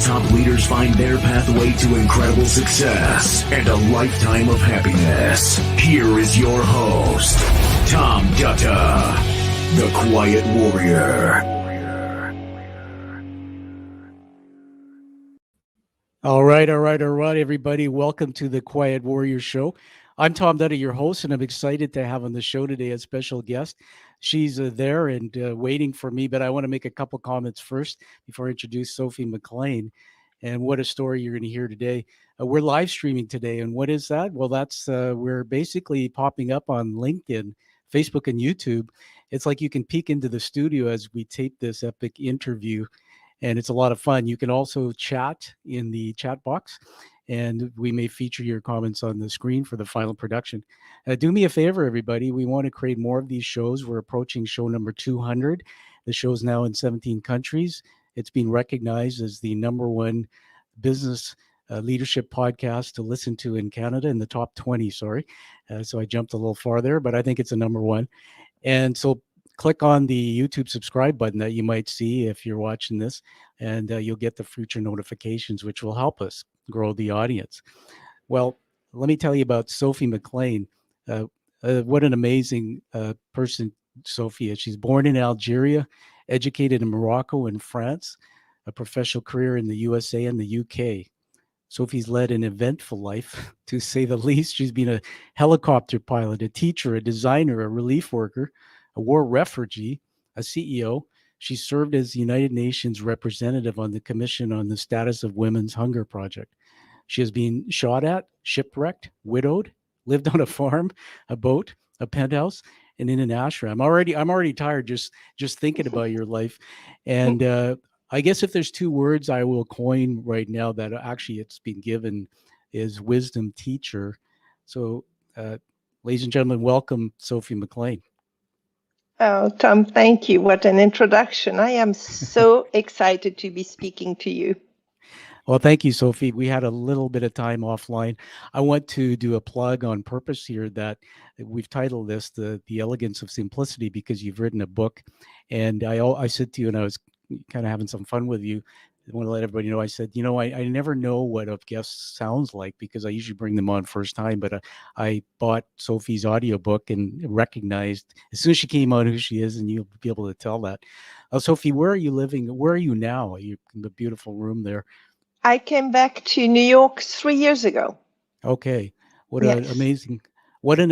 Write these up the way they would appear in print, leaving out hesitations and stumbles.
Top leaders find their pathway to incredible success and a lifetime of happiness. Here is your host, Tom Dutta, the Quiet Warrior. All right, everybody. Welcome to the Quiet Warrior Show. I'm Tom Dutta, your host, and I'm excited to have on the show today a special guest. She's there and waiting for me, but I want to make a couple comments first before I introduce Sophie McLean. And what a story you're going to hear today. We're live streaming today. And what is that? Well, that's we're basically popping up on LinkedIn, Facebook, and YouTube. It's like you can peek into the studio as we tape this epic interview. And it's a lot of fun. You can also chat in the chat box, and we may feature your comments on the screen for the final production. Do me a favor, everybody. We want to create more of these shows. We're approaching show number 200. The show's now in 17 countries. It's been recognized as the #1 business leadership podcast to listen to in Canada, in the top 20, sorry. So I jumped a little far there, but I think it's a #1. And so click on the YouTube subscribe button that you might see if you're watching this, and you'll get the future notifications, which will help us grow the audience. Well, let me tell you about Sophie McLean. What an amazing person Sophie is. She's born in Algeria, educated in Morocco and France, a professional career in the USA and the UK. Sophie's led an eventful life, to say the least. She's been a helicopter pilot, a teacher, a designer, a relief worker, a war refugee, a CEO. She served as the United Nations representative on the Commission on the Status of Women's Hunger Project. She has been shot at, shipwrecked, widowed, lived on a farm, a boat, a penthouse, and in an ashram. I'm already tired just thinking about your life. And I guess if there's two words I will coin right now that actually it's been given is wisdom teacher. So, ladies and gentlemen, welcome Sophie McLean. Oh, Tom, thank you. What an introduction. I am so excited to be speaking to you. Well, thank you, Sophie. We had a little bit of time offline. I want to do a plug on purpose here that we've titled this the Elegance of Simplicity, because you've written a book. And I said to you, and I was kind of having some fun with you, I want to let everybody know, I said, I never know what a guest sounds like because I usually bring them on first time, but I bought Sophie's audiobook and recognized as soon as she came on who she is, and you'll be able to tell that. Sophie, where are you living? Where are you now? You're in the beautiful room there. I came back to New York 3 years ago. Okay. What an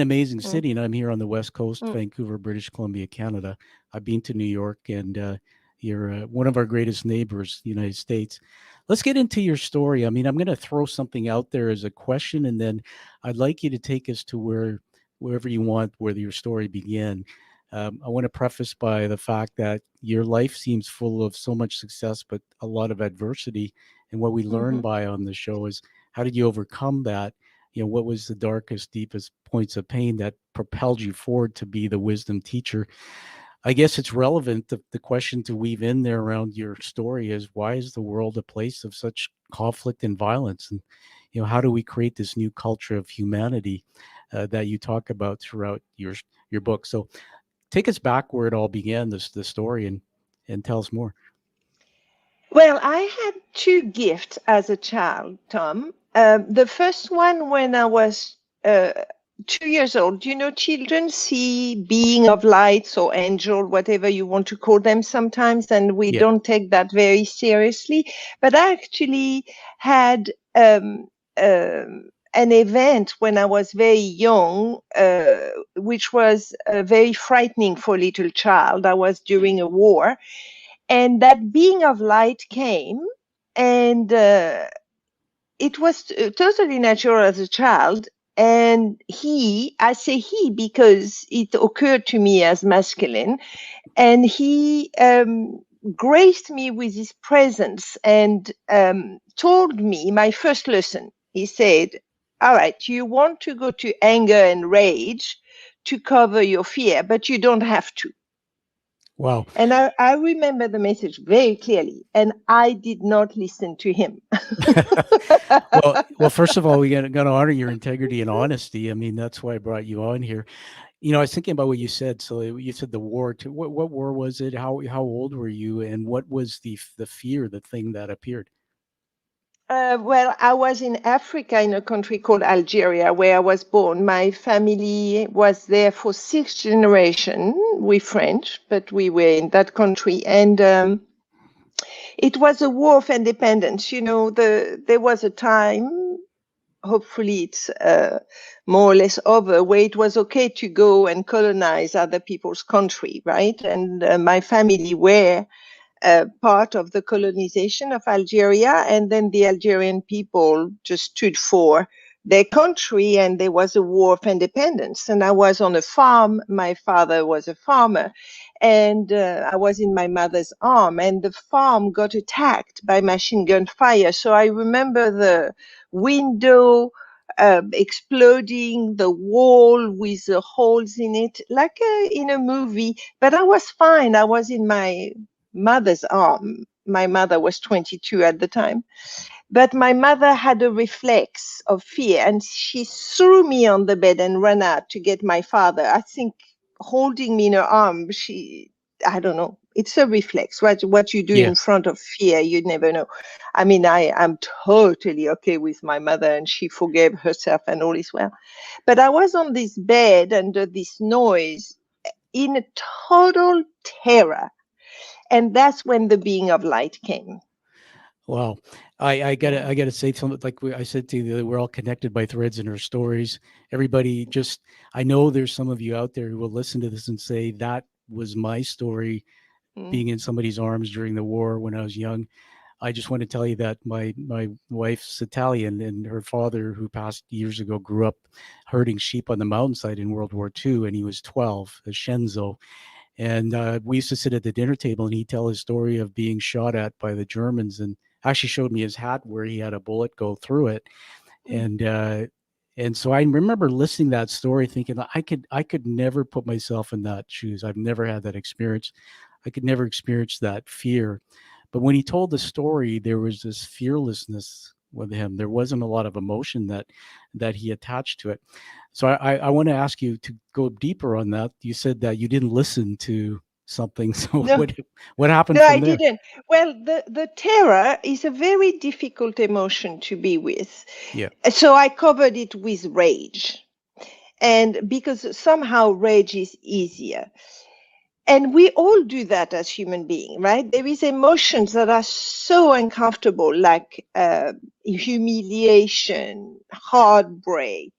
amazing city. And I'm here on the West Coast, Vancouver, British Columbia, Canada. I've been to New York, and you're one of our greatest neighbors, the United States. Let's get into your story. I mean, I'm going to throw something out there as a question, and then I'd like you to take us to wherever you want, where your story began. I want to preface by the fact that your life seems full of so much success, but a lot of adversity And what we learn Mhm. by on the show is, how did you overcome that? What was the darkest, deepest points of pain that propelled you forward to be the wisdom teacher? I guess it's relevant. The question to weave in there around your story is, why is the world a place of such conflict and violence? And, how do we create this new culture of humanity that you talk about throughout your book? So take us back where it all began, the story, and tell us more. Well, I had two gifts as a child, Tom. The first one when I was 2 years old. Children see being of lights or angel, whatever you want to call them sometimes, and we Yeah. don't take that very seriously. But I actually had an event when I was very young, which was very frightening for a little child. I was during a war, and that being of light came, and it was totally natural as a child. And I say he because it occurred to me as masculine, and he graced me with his presence and told me my first lesson. He said, all right, you want to go to anger and rage to cover your fear, but you don't have to. Wow. And I remember the message very clearly, and I did not listen to him. Well, first of all, we got to honor your integrity and honesty. I mean, that's why I brought you on here. I was thinking about what you said. So you said the war. What war was it? How old were you? And what was the fear, the thing that appeared? Well, I was in Africa in a country called Algeria, where I was born. My family was there for 6 generations. We French, but we were in that country, and it was a war of independence. There was a time. Hopefully, it's more or less over, where it was okay to go and colonize other people's country, right? And my family were part of the colonization of Algeria, and then the Algerian people just stood for their country, and there was a war of independence. And I was on a farm. My father was a farmer, and I was in my mother's arm, and the farm got attacked by machine gun fire. So I remember the window exploding, the wall with the holes in it, like in a movie. But I was fine. I was in my mother's arm. My mother was 22 at the time. But my mother had a reflex of fear, and she threw me on the bed and ran out to get my father. I think holding me in her arm, I don't know. It's a reflex. What you do Yeah. in front of fear, you never know. I mean, I'm totally okay with my mother, and she forgave herself, and all is well. But I was on this bed under this noise in a total terror. And that's when the being of light came. Wow. I Yeah. gotta say something. Like I said to you, we're all connected by threads in our stories. Everybody, I know there's some of you out there who will listen to this and say, that was my story, Mm. being in somebody's arms during the war when I was young. I just want to tell you that my wife's Italian, and her father, who passed years ago, grew up herding sheep on the mountainside in World War II, and he was 12, a Shenzo. And we used to sit at the dinner table, and he'd tell his story of being shot at by the Germans, and actually showed me his hat where he had a bullet go through it. Mm. And so I remember listening to that story, thinking I could never put myself in that shoes. I've never had that experience. I could never experience that fear. But when he told the story, there was this fearlessness with him. There wasn't a lot of emotion that he attached to it. So I want to ask you to go deeper on that. You said that you didn't listen to something. So No, what happened no, I from there? didn't. Well, the terror is a very difficult emotion to be with. Yeah. So I covered it with rage. And because somehow rage is easier. And we all do that as human beings, right? There is emotions that are so uncomfortable, like humiliation, heartbreak,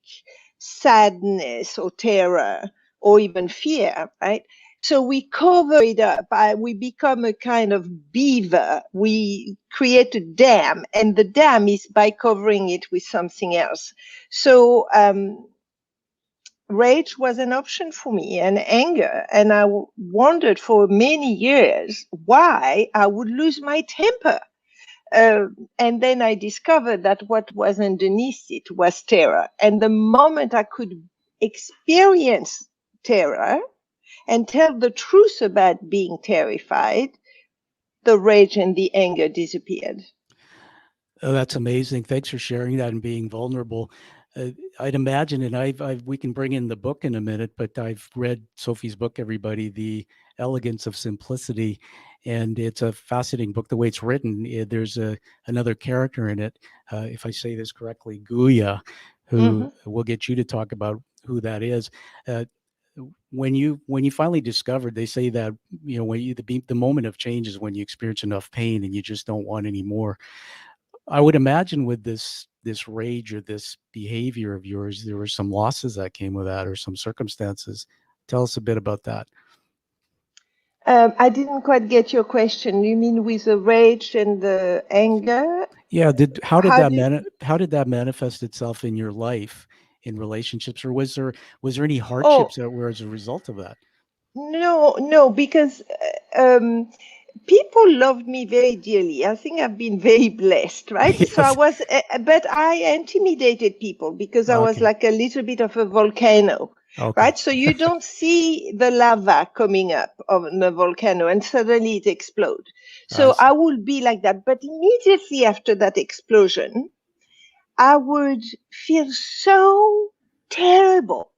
sadness, or terror, or even fear, right? So we cover it up. We become a kind of beaver. We create a dam, and the dam is by covering it with something else. So rage was an option for me, and anger. And I wondered for many years why I would lose my temper. and then I discovered that what was underneath it was terror. And the moment I could experience terror and tell the truth about being terrified, the rage and the anger disappeared. Oh, that's amazing. Thanks for sharing that and being vulnerable. I'd imagine, and we can bring in the book in a minute, but I've read Sophie's book, everybody, The Elegance of Simplicity, and it's a fascinating book. The way it's written, there's another character in it, if I say this correctly, Guya, who will get you to talk about who that is. When you finally discovered, they say that when the moment of change is when you experience enough pain and you just don't want any more. I would imagine with this rage or this behavior of yours, there were some losses that came with that or some circumstances. Tell us a bit about that. I didn't quite get your question. You mean with the rage and the anger? Yeah. How did that manifest itself in your life, in relationships, or was there any hardships that were as a result of that? No, because people loved me very dearly. I think I've been very blessed, right? Yes. So but I intimidated people because I was like a little bit of a volcano, right? So you don't see the lava coming up on the volcano and suddenly it explodes. So I would be like that. But immediately after that explosion, I would feel so terrible.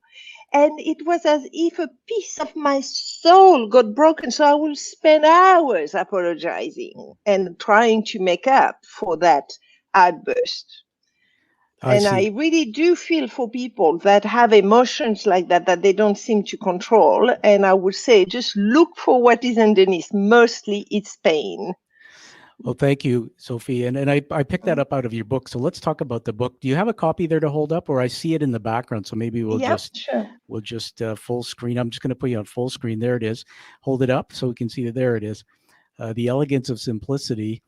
And it was as if a piece of my soul got broken. So I will spend hours apologizing and trying to make up for that outburst. I really do feel for people that have emotions like that they don't seem to control. And I would say, just look for what is underneath. Mostly it's pain. Well, thank you, Sophie. And I picked that up out of your book. So let's talk about the book. Do you have a copy there to hold up, or I see it in the background? So maybe we'll just full screen. I'm just going to put you on full screen. There it is. Hold it up so we can see that there it is. The Elegance of Simplicity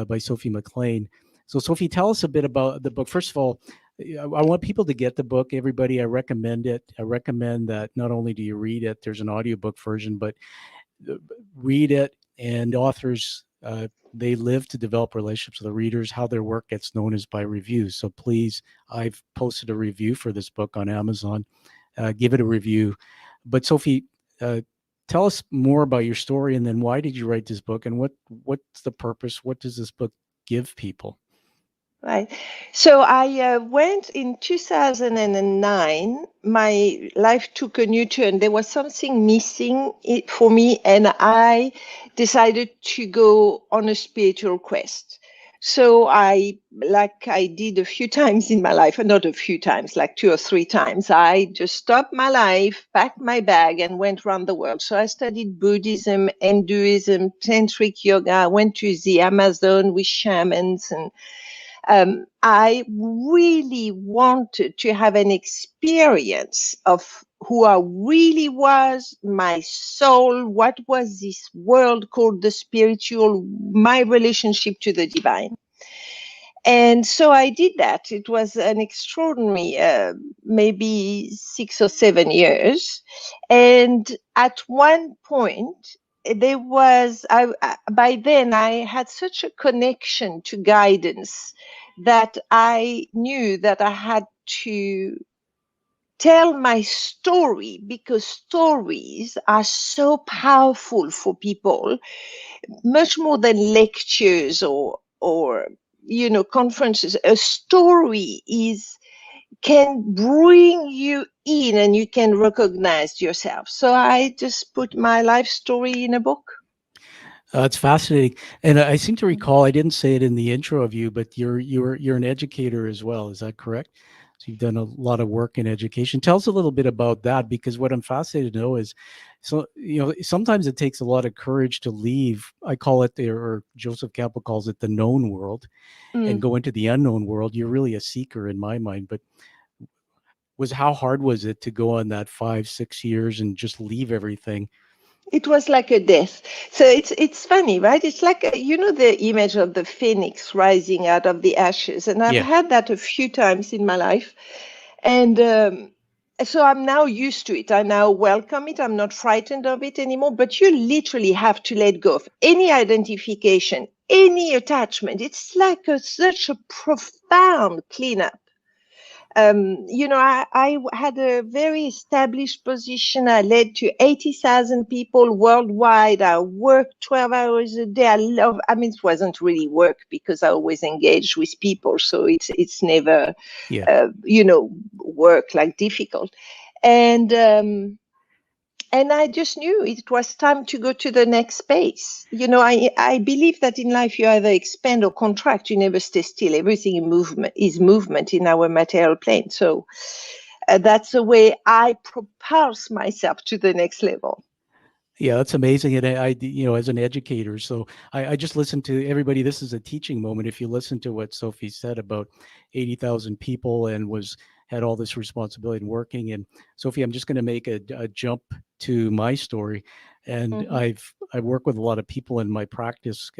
by Sophie McLean. So Sophie, tell us a bit about the book. First of all, I want people to get the book. Everybody, I recommend it. I recommend that not only do you read it, there's an audiobook version, but read it. And authors, they live to develop relationships with the readers. How their work gets known is by reviews. So please, I've posted a review for this book on Amazon. Give it a review. But Sophie, tell us more about your story, and then why did you write this book, and what's the purpose? What does this book give people? Right. So I went in 2009. My life took a new turn. There was something missing for me, and I decided to go on a spiritual quest. So like I did a few times in my life, and not a few times, like 2 or 3 times, I just stopped my life, packed my bag, and went around the world. So I studied Buddhism, Hinduism, Tantric yoga. I went to the Amazon with shamans, and I really wanted to have an experience of who I really was, my soul, what was this world called the spiritual, my relationship to the divine. And so I did that. It was an extraordinary, maybe 6 or 7 years. And at one point, there was, by then I had such a connection to guidance that I knew that I had to tell my story, because stories are so powerful for people, much more than lectures or conferences. A story can bring you in and you can recognize yourself. So I just put my life story in a book. It's fascinating, and I seem to recall, I didn't say it in the intro of you, but you're an educator as well. Is that correct? So you've done a lot of work in education. Tell us a little bit about that, because what I'm fascinated to know is, sometimes it takes a lot of courage to leave. I call it, or Joseph Campbell calls it, the known world, and go into the unknown world. You're really a seeker in my mind, but how hard was it to go on that 5-6 years and just leave everything? It was like a death. So it's funny, right? It's like, the image of the phoenix rising out of the ashes. And I've had that a few times in my life. And so I'm now used to it. I now welcome it. I'm not frightened of it anymore. But you literally have to let go of any identification, any attachment. It's like such a profound cleanup. I had a very established position. I led to 80,000 people worldwide. I worked 12 hours a day. It wasn't really work because I always engaged with people. So it's never, Yeah. work like difficult. And I just knew it was time to go to the next space. I believe that in life you either expand or contract. You never stay still. Everything is movement in our material plane. So that's the way I propulse myself to the next level. Yeah, that's amazing. And as an educator, so I just listened to everybody. This is a teaching moment. If you listen to what Sophie said about 80,000 people and had all this responsibility and working. And Sophie, I'm just going to make a jump to my story. And I work with a lot of people in my practice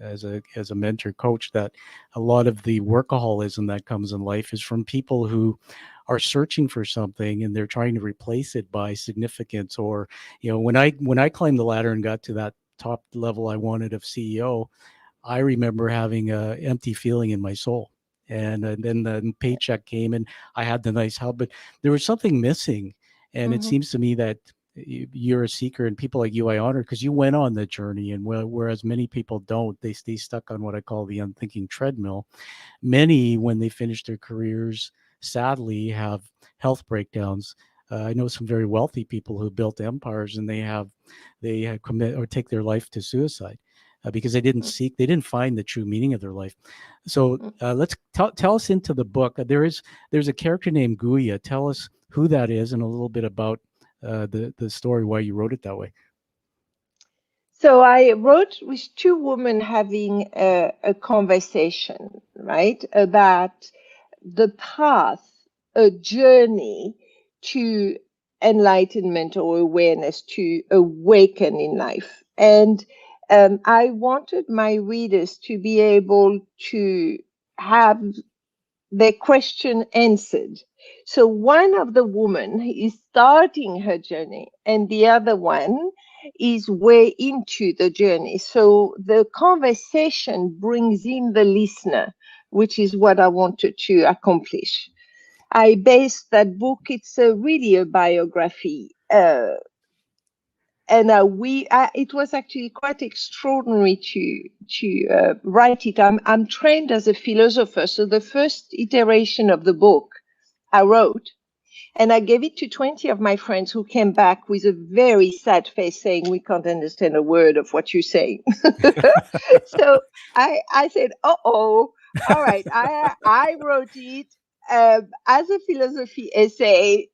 as a mentor coach, that a lot of the workaholism that comes in life is from people who are searching for something and they're trying to replace it by significance. Or when I climbed the ladder and got to that top level I wanted of CEO, I remember having a empty feeling in my soul. And then the paycheck came and I had the nice help, but there was something missing. And it seems to me that you're a seeker, and people like you I honor because you went on the journey. And whereas many people don't, they stay stuck on what I call the unthinking treadmill. Many, when they finish their careers, sadly have health breakdowns. I know some very wealthy people who built empires, and they commit or take their life to suicide because they didn't find the true meaning of their life. So let's tell us into the book. There's a character named Guya. Tell us who that is and a little bit about the story, why you wrote it that way. So I wrote with two women having a conversation, right, about the path, a journey to enlightenment or awareness, to awaken in life. And I wanted my readers to be able to have their question answered. So one of the women is starting her journey and the other one is way into the journey. So the conversation brings in the listener, which is what I wanted to accomplish. I based that book, it's really a biography. It was actually quite extraordinary to write it. I'm trained as a philosopher, so the first iteration of the book I wrote, and I gave it to 20 of my friends who came back with a very sad face saying, "We can't understand a word of what you're saying." So I said, "Oh, all right." I wrote it as a philosophy essay,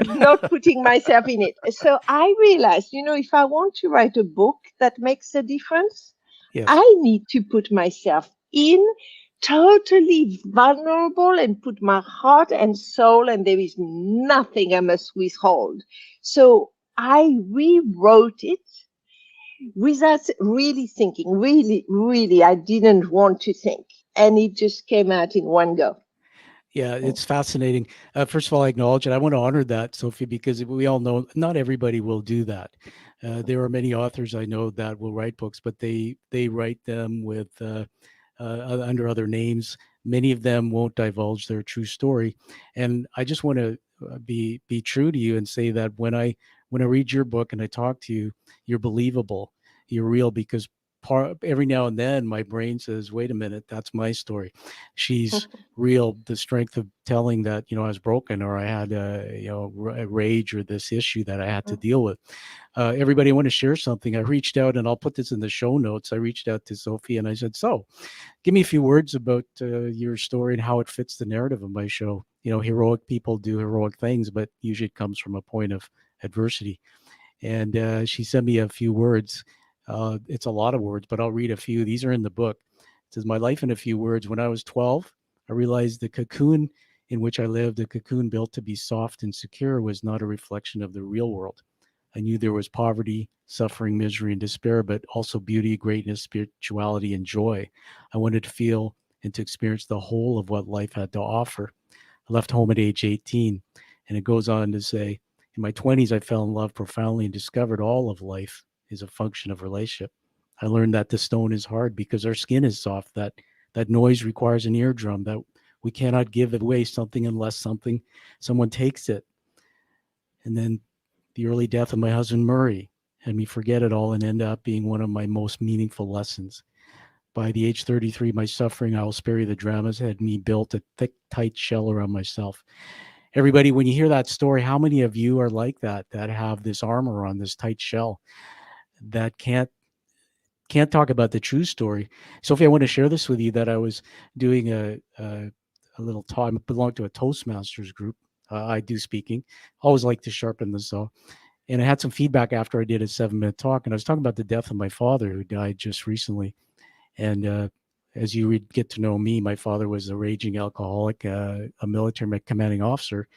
not putting myself in it. So I realized, if I want to write a book that makes a difference, Yes. I need to put myself in, totally vulnerable, and put my heart and soul, and there is nothing I must withhold. So I rewrote it without really thinking. Really, I didn't want to think. And it just came out in one go. Yeah, it's fascinating. First of all, I acknowledge it. I want to honor that, Sophie, because we all know not everybody will do that. There are many authors I know that will write books, but they write them with under other names. Many of them won't divulge their true story, and I just want to be true to you and say that when I read your book and I talk to you, you're believable, you're real, because every now and then my brain says, wait a minute, that's my story. She's real. The strength of telling that, I was broken, or I had a rage, or this issue that I had to deal with. Everybody, I want to share something. I reached out, and I'll put this in the show notes. I reached out to Sophie and I said, so give me a few words about your story and how it fits the narrative of my show. Heroic people do heroic things, but usually it comes from a point of adversity. And she sent me a few words. It's a lot of words, but I'll read a few. These are in the book. It says, my life in a few words. When I was 12, I realized the cocoon in which I lived, a cocoon built to be soft and secure, was not a reflection of the real world. I knew there was poverty, suffering, misery, and despair, but also beauty, greatness, spirituality, and joy. I wanted to feel and to experience the whole of what life had to offer. I left home at age 18, And it goes on to say, in my 20s, I fell in love profoundly and discovered all of life is a function of relationship. I learned that the stone is hard because our skin is soft, that noise requires an eardrum, that we cannot give away something unless someone takes it. And then the early death of my husband Murray had me forget it all and end up being one of my most meaningful lessons. By the age 33, my suffering, I will spare you the dramas, had me built a thick, tight shell around myself. Everybody, when you hear that story, how many of you are like that have this armor on, this tight shell, that can't talk about the true story? Sophie, I want to share this with you, that I was doing a little talk. I belong to a Toastmasters group. I do speaking. Always like to sharpen the saw. And I had some feedback after I did a 7-minute talk, and I was talking about the death of my father, who died just recently. And as you would get to know me, my father was a raging alcoholic, a military commanding officer,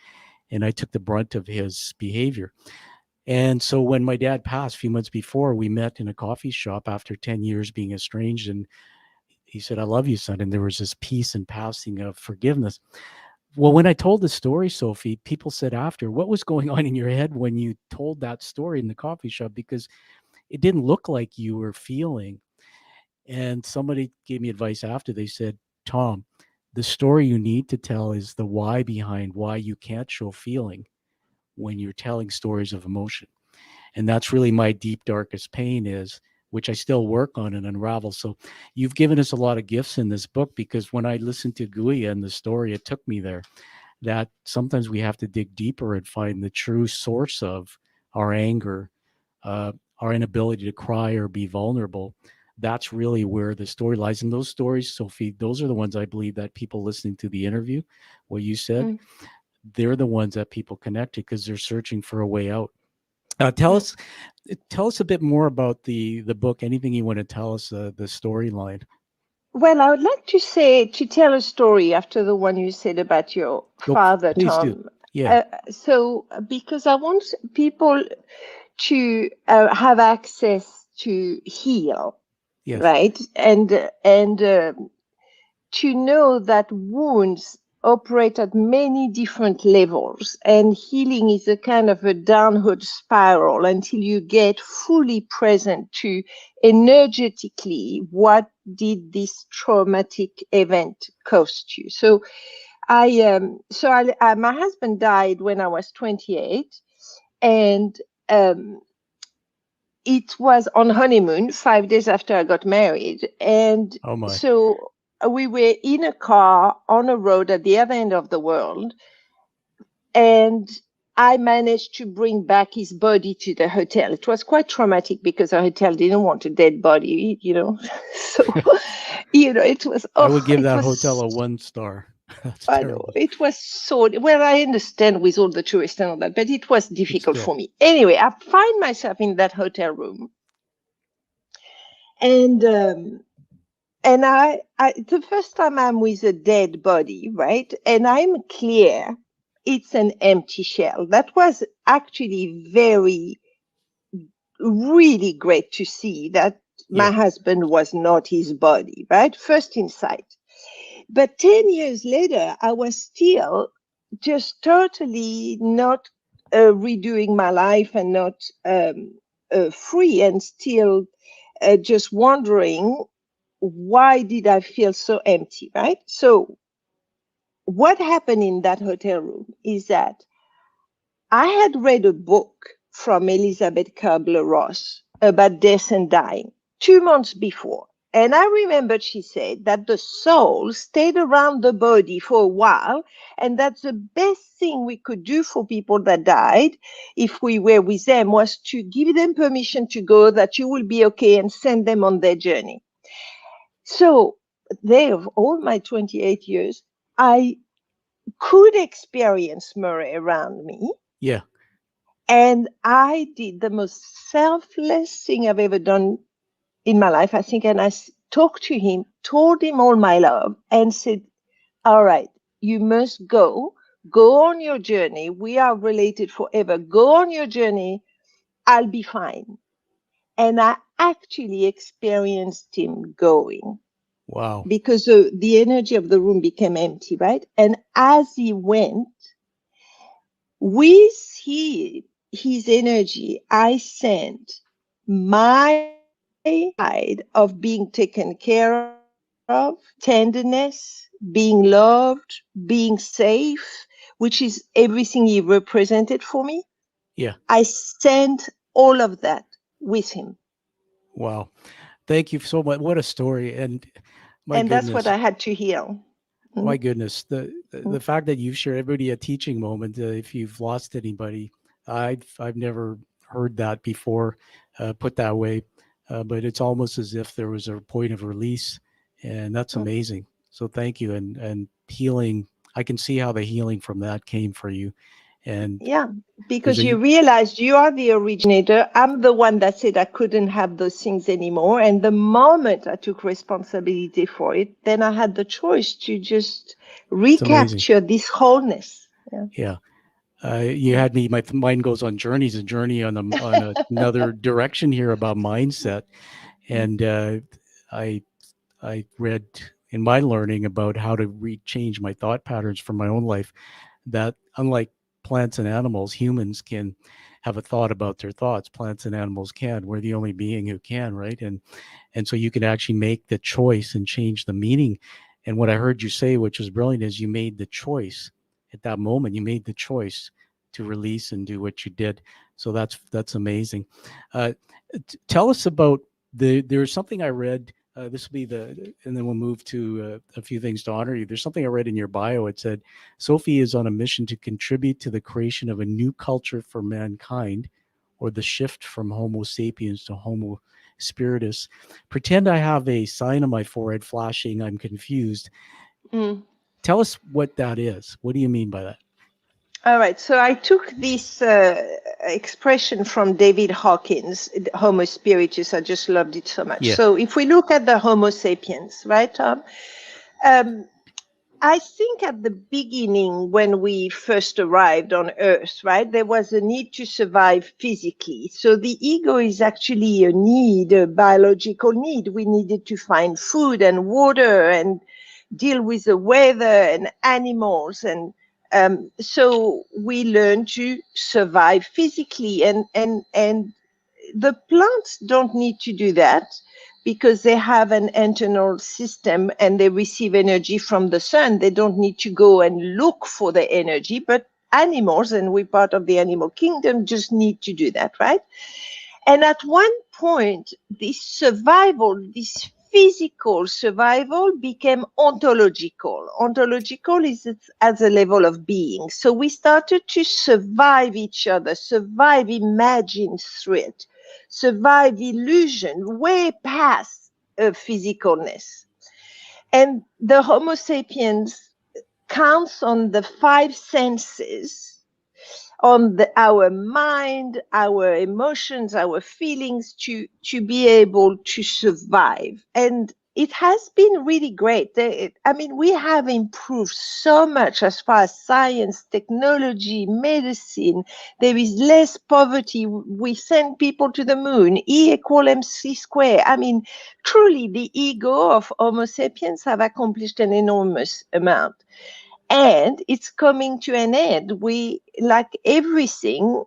and I took the brunt of his behavior. And so when my dad passed a few months before, we met in a coffee shop after 10 years being estranged, and he said, "I love you, son." And there was this peace and passing of forgiveness. Well, when I told the story, Sophie, people said after, "What was going on in your head when you told that story in the coffee shop? Because it didn't look like you were feeling." And somebody gave me advice after. They said, "Tom, the story you need to tell is the why behind why you can't show feeling when you're telling stories of emotion." And that's really my deep, darkest pain is, which I still work on and unravel. So you've given us a lot of gifts in this book, because when I listened to Guya and the story, it took me there, that sometimes we have to dig deeper and find the true source of our anger, our inability to cry or be vulnerable. That's really where the story lies. And those stories, Sophie, those are the ones I believe that people listening to the interview, what you said, they're the ones that people connect to because they're searching for a way out. Tell us a bit more about the book. Anything you want to tell us, the storyline. Well, I would like to tell a story after the one you said about your father, Please Tom. do. Yeah. Because I want people to have access to heal, Yes. right? And to know that wounds operate at many different levels, and healing is a kind of a downward spiral until you get fully present to energetically what did this traumatic event cost you. So my husband died when I was 28, and it was on honeymoon 5 days after I got married. And Oh my. so we were in a car on a road at the other end of the world. And I managed to bring back his body to the hotel. It was quite traumatic because the hotel didn't want a dead body, So, it was. I would give that hotel a 1 star. That's terrible. It was so well. I understand with all the tourists and all that, but it was difficult Still. for me. Anyway, I find myself in that hotel room, and I the first time I'm with a dead body, right, and I'm clear, it's an empty shell. That was actually really great to see that my husband was not his body, right? First insight. But 10 years later, I was still just totally not redoing my life and not free, and still just wondering, why did I feel so empty, right? So what happened in that hotel room is that I had read a book from Elizabeth Kubler-Ross about death and dying 2 months before. And I remembered she said that the soul stayed around the body for a while, and that the best thing we could do for people that died, if we were with them, was to give them permission to go, that you will be okay, and send them on their journey. So there, of all my 28 years, I could experience Murray around me. Yeah. And I did the most selfless thing I've ever done in my life, I think. And I talked to him, told him all my love, and said, all right, you must go on your journey. We are related forever. Go on your journey. I'll be fine. And I actually experienced him going. Wow. Because the energy of the room became empty, right? And as he went, with his energy, I sent my side of being taken care of, tenderness, being loved, being safe, which is everything he represented for me. Yeah. I sent all of that with him. Wow. Thank you so much. What a story. And my And that's what goodness, I had to heal. my goodness, the fact that you've shared everybody a teaching moment, if you've lost anybody, I've never heard that before, put that way, but it's almost as if there was a point of release, and that's amazing. So thank you, and healing. I can see how the healing from that came for you, and Yeah, there's because a you realized you are the originator. I'm the one that said I couldn't have those things anymore. And the moment I took responsibility for it, then I had the choice to just it's amazing. recapture this wholeness. Yeah. Yeah. You had me. My mind goes on journeys. A journey on another direction here about mindset, and I I read in my learning about how to change my thought patterns for my own life. That unlike plants and animals, humans can have a thought about their thoughts. Plants and animals can. We're the only being who can, right? And so you can actually make the choice and change the meaning. And what I heard you say, which was brilliant, is you made the choice at that moment. You made the choice to release and do what you did. So that's amazing. Uh, Tell us about there's something I read. This will be and then we'll move to a few things to honor you. There's something I read in your bio. It said, Sophie is on a mission to contribute to the creation of a new culture for mankind, or the shift from Homo sapiens to Homo spiritus. Pretend I have a sign on my forehead flashing, I'm confused. Mm. Tell us what that is. What do you mean by that? All right. So I took this expression from David Hawkins, Homo spiritus. I just loved it so much. Yeah. So if we look at the Homo sapiens, right, Tom? I think at the beginning, when we first arrived on Earth, right, there was a need to survive physically. So the ego is actually a need, a biological need. We needed to find food and water and deal with the weather and animals. And so we learned to survive physically. And the plants don't need to do that, because they have an internal system and they receive energy from the sun. They don't need to go and look for the energy, but animals, and we're part of the animal kingdom, just need to do that, right? And at one point, this survival, this physical survival, became ontological. Ontological is at the level of being. So we started to survive each other, survive imagine threat, survive illusion, way past physicalness. And the Homo sapiens counts on the five senses, on our mind, our emotions, our feelings to be able to survive. And it has been really great. I mean, we have improved so much as far as science, technology, medicine. There is less poverty. We send people to the moon. E equal MC square. I mean, truly, the ego of Homo sapiens have accomplished an enormous amount. And it's coming to an end. We, like everything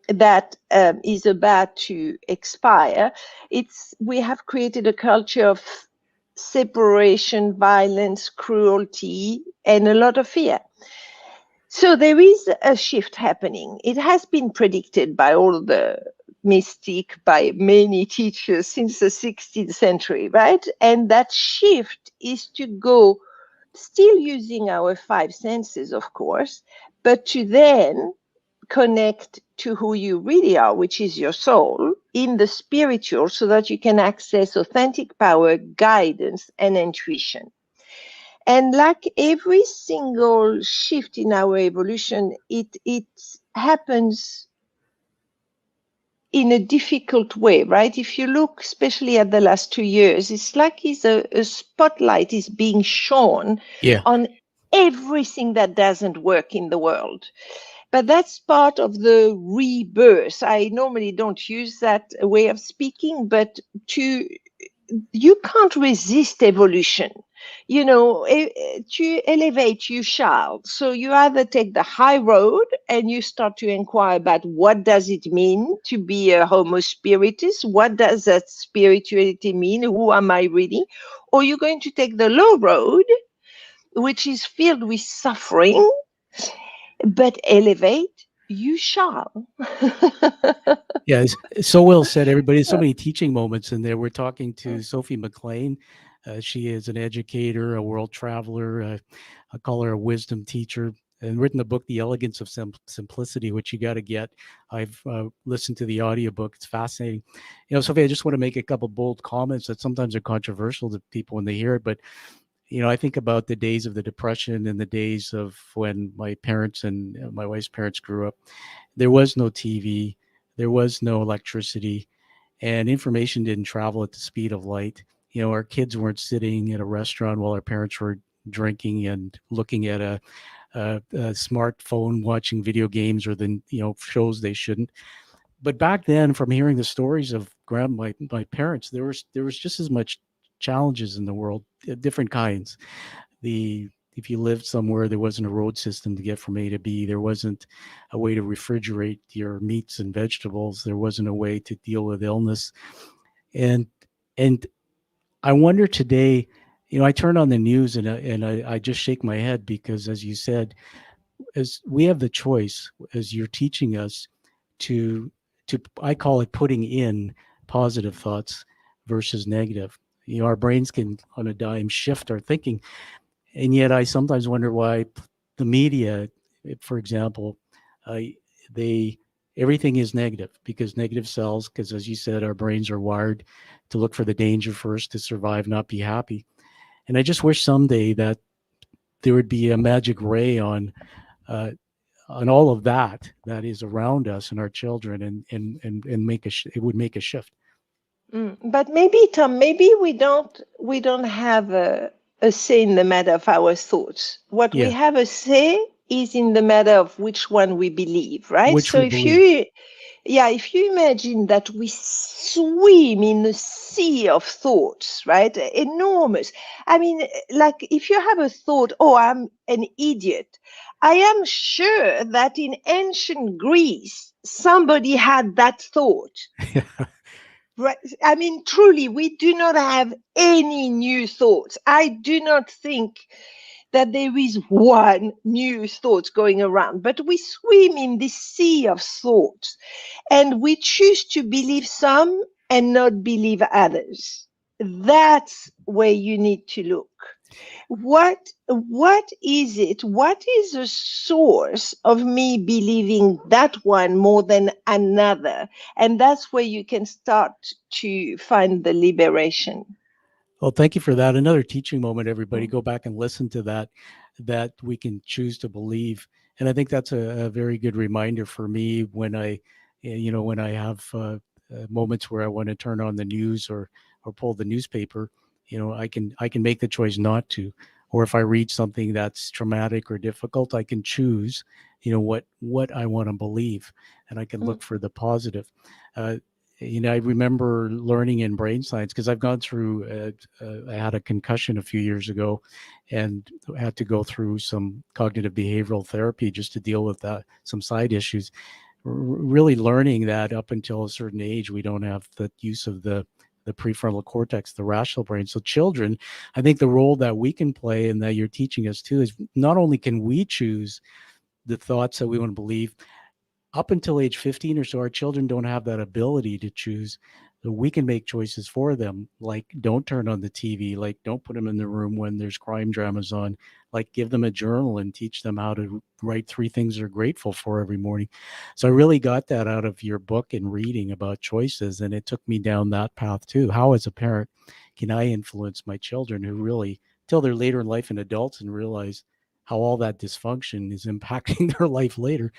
that is about to expire, we have created a culture of separation, violence, cruelty, and a lot of fear. So there is a shift happening. It has been predicted by all the mystic, by many teachers since the 16th century, right? And that shift is to go, still using our five senses, of course, but to then connect to who you really are, which is your soul, in the spiritual, so that you can access authentic power, guidance, and intuition. And like every single shift in our evolution, it happens in a difficult way, right? If you look especially at the last 2 years, it's like a spotlight is being shone Yeah. on everything that doesn't work in the world. But that's part of the rebirth. I normally don't use that way of speaking, but you can't resist evolution. You know, to elevate, you shall. So you either take the high road and you start to inquire about what does it mean to be a Homo spiritus? What does that spirituality mean? Who am I really? Or you're going to take the low road, which is filled with suffering, but elevate, you shall. Yeah, it's so well said, everybody. There's so many teaching moments in there. We're talking to Sophie McLean. She is an educator, a world traveler. I call her a wisdom teacher, and written the book, The Elegance of Simplicity, which you got to get. I've listened to the audiobook. It's fascinating. You know, Sophie, I just want to make a couple bold comments that sometimes are controversial to people when they hear it, but you know, I think about the days of the Depression and the days of when my parents and my wife's parents grew up. There was no TV, there was no electricity, and information didn't travel at the speed of light. You know, our kids weren't sitting at a restaurant while our parents were drinking and looking at a smartphone, watching video games or the shows they shouldn't. But back then, from hearing the stories of my parents, there was just as much challenges in the world, different kinds. The If you lived somewhere, there wasn't a road system to get from A to B. There wasn't a way to refrigerate your meats and vegetables. There wasn't a way to deal with illness. And and I wonder today, you know, I turn on the news and I just shake my head because, as you said, as we have the choice, as you're teaching us to I call it putting in positive thoughts versus negative. You know, our brains can on a dime shift our thinking, and yet I sometimes wonder why the media, for example, uh, they everything is negative because negative sells. Because as you said, our brains are wired to look for the danger first to survive, not be happy. And I just wish someday that there would be a magic ray uh, on all of that is around us and our children, and make it would make a shift. But maybe, Tom, maybe we don't have a say in the matter of our thoughts. What we Yeah, have a say is in the matter of which one we believe, right? which So we believe. if you imagine that we swim in a sea of thoughts, right? Enormous. I mean, like if you have a thought, oh, I'm an idiot. I am sure that in ancient Greece, somebody had that thought. Right. I mean, truly, we do not have any new thoughts. I do not think that there is one new thought going around, but we swim in this sea of thoughts and we choose to believe some and not believe others. That's where you need to look. What is it? What is the source of me believing that one more than another? And that's where you can start to find the liberation. Well, thank you for that. Another teaching moment, everybody. Go back and listen to that we can choose to believe. And I think that's a very good reminder for me when when I have moments where I want to turn on the news or pull the newspaper. You know, I can make the choice not to. Or if I read something that's traumatic or difficult, I can choose, what I want to believe, and I can Mm. look for the positive. Uh, I remember learning in brain science because I've gone through. I had a concussion a few years ago, and had to go through some cognitive behavioral therapy just to deal with some side issues. Really learning that up until a certain age, we don't have the use of the prefrontal cortex, the rational brain. So children, I think the role that we can play and that you're teaching us too is not only can we choose the thoughts that we want to believe, up until age 15 or so, our children don't have that ability to choose. So we can make choices for them, like don't turn on the TV, like don't put them in the room when there's crime dramas on, like give them a journal and teach them how to write 3 things they're grateful for every morning. So I really got that out of your book and reading about choices. And it took me down that path too. How, as a parent, can I influence my children who really, till they're later in life and adults, and realize how all that dysfunction is impacting their life later?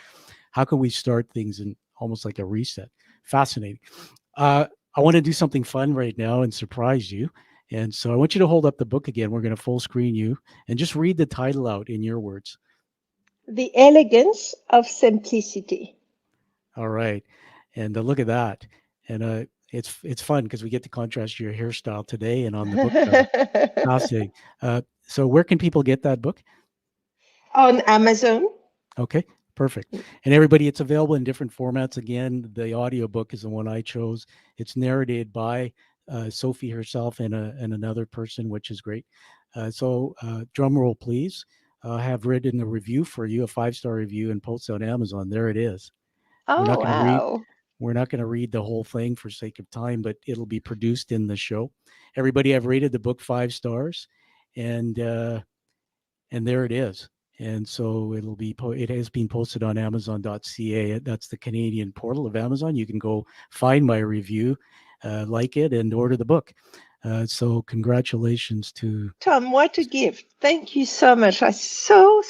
How can we start things in almost like a reset? Fascinating. Uh, I want to do something fun right now and surprise you. And so I want you to hold up the book again. We're going to full screen you and just read the title out in your words. The elegance of simplicity. All right. And look at that. And It's fun because we get to contrast your hairstyle today and on the book cover. Fascinating. So where can people get that book? On Amazon. Okay, perfect. And everybody, it's available in different formats. Again, the audiobook is the one I chose. It's narrated by Sophie herself and another person, which is great. So drum roll, please. I have written a review for you, a 5-star review, and post on Amazon. There it is. We're Oh, not going to read. wow. We're not going to read the whole thing for sake of time, but it'll be produced in the show. Everybody, I've rated the book 5 stars, and there it is. And so it has been posted on Amazon.ca. That's the Canadian portal of Amazon. You can go find my review, like it, and order the book. So congratulations to Tom, what a gift. Thank you so much. I so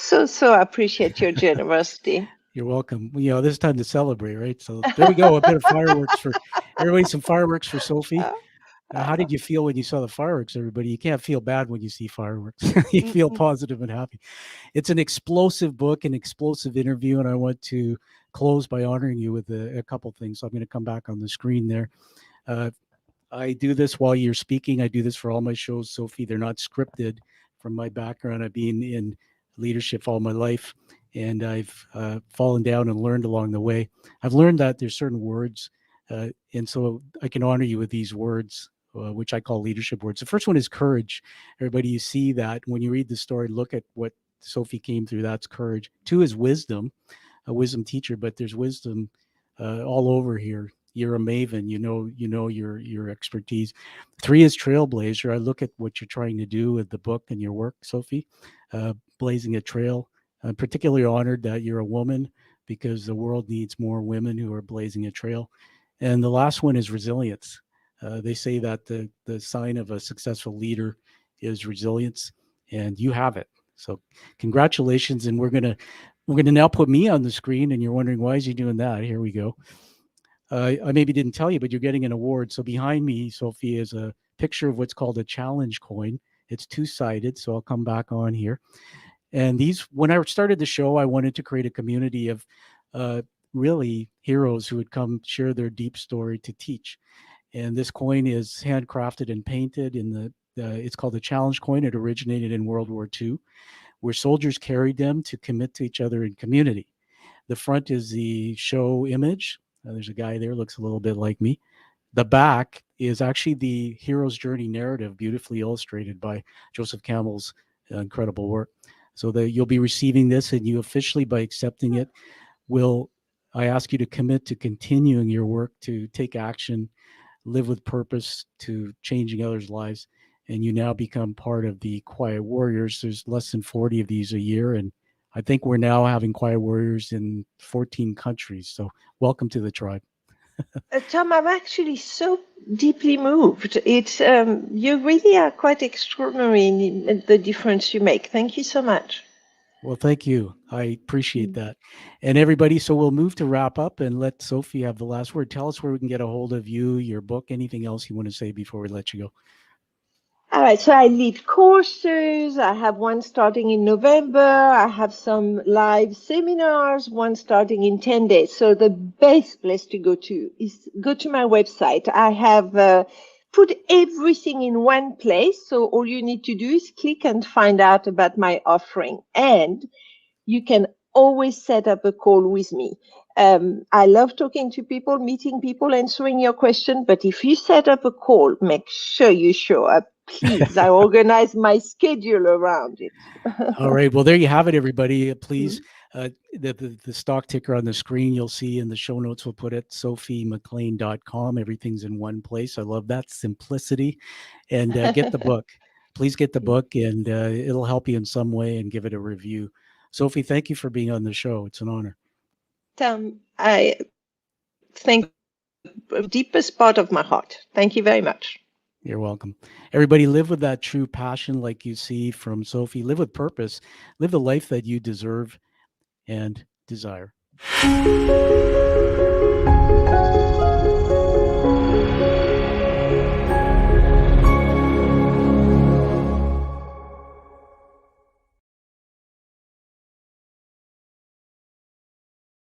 appreciate your generosity. You're welcome. This is time to celebrate, right? So there we go. A bit of fireworks for everybody. Some fireworks for Sophie. How did you feel when you saw the fireworks, everybody? You can't feel bad when you see fireworks. You feel positive and happy. It's an explosive book, an explosive interview, and I want to close by honoring you with a couple things. So I'm going to come back on the screen there. I do this while you're speaking. I do this for all my shows, Sophie. They're not scripted. From my background, I've been in leadership all my life, and I've fallen down and learned along the way. I've learned that there's certain words, and so I can honor you with these words, which I call leadership words. The first one is courage. Everybody, you see that when you read the story, look at what Sophie came through. That's courage. 2 is wisdom, a wisdom teacher, but there's wisdom all over here. You're a maven. You know your expertise. 3 is trailblazer. I look at what you're trying to do with the book and your work, Sophie, blazing a trail. I'm particularly honored that you're a woman because the world needs more women who are blazing a trail. And the last one is resilience. They say that the sign of a successful leader is resilience, and you have it. So congratulations. And we're gonna now put me on the screen, and you're wondering, why is he doing that? Here we go. I maybe didn't tell you, but you're getting an award. So behind me, Sophie, is a picture of what's called a challenge coin. It's 2-sided, so I'll come back on here. And when I started the show, I wanted to create a community of really heroes who would come share their deep story to teach. And this coin is handcrafted and painted it's called the challenge coin. It originated in World War II, where soldiers carried them to commit to each other in community. The front is the show image. There's a guy there, looks a little bit like me. The back is actually the hero's journey narrative, beautifully illustrated by Joseph Campbell's incredible work. So you'll be receiving this, and you officially, by accepting it, I ask you to commit to continuing your work, to take action, live with purpose, to changing others' lives. And you now become part of the Quiet Warriors. There's less than 40 of these a year, and I think we're now having Quiet Warriors in 14 countries. So welcome to the tribe. Tom, I'm actually so deeply moved. It's you really are quite extraordinary in the difference you make. Thank you so much. Well, thank you. I appreciate that. And everybody, so we'll move to wrap up and let Sophie have the last word. Tell us where we can get a hold of you, your book, anything else you want to say before we let you go. All right, so I lead courses. I have one starting in November. I have some live seminars, one starting in 10 days. So the best place to go to is go to my website. I have put everything in one place. So all you need to do is click and find out about my offering. And you can always set up a call with me. I love talking to people, meeting people, answering your question. But if you set up a call, make sure you show up. Please, I organize my schedule around it. All right. Well, there you have it, everybody. Please, the stock ticker on the screen, you'll see in the show notes, we'll put it, SophieMCLEAN.com. Everything's in one place. I love that simplicity. And get the book. Please get the book, and it'll help you in some way, and give it a review. Sophie, thank you for being on the show. It's an honor. Tom, I thank the deepest part of my heart. Thank you very much. You're welcome. Everybody, live with that true passion like you see from Sophie. Live with purpose. Live the life that you deserve and desire.